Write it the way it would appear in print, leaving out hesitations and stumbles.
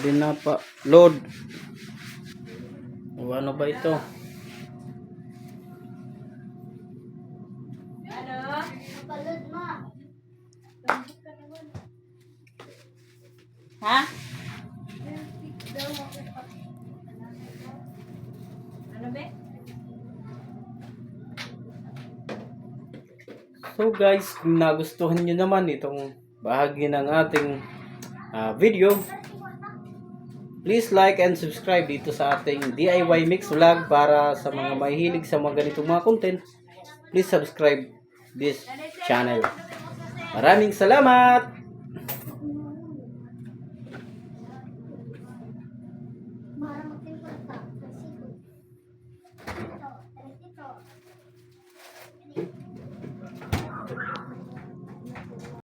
Din na pa. Load. O ano ba ito? Ano? Palad ma. Ha? Ano ba? So guys, kung nagustuhan nyo naman itong bahagi ng ating video, please like and subscribe dito sa ating DIY Mix Vlog para sa mga mahihilig sa mga ganitong mga content. Please subscribe this channel. Maraming salamat! Mara magtimpla.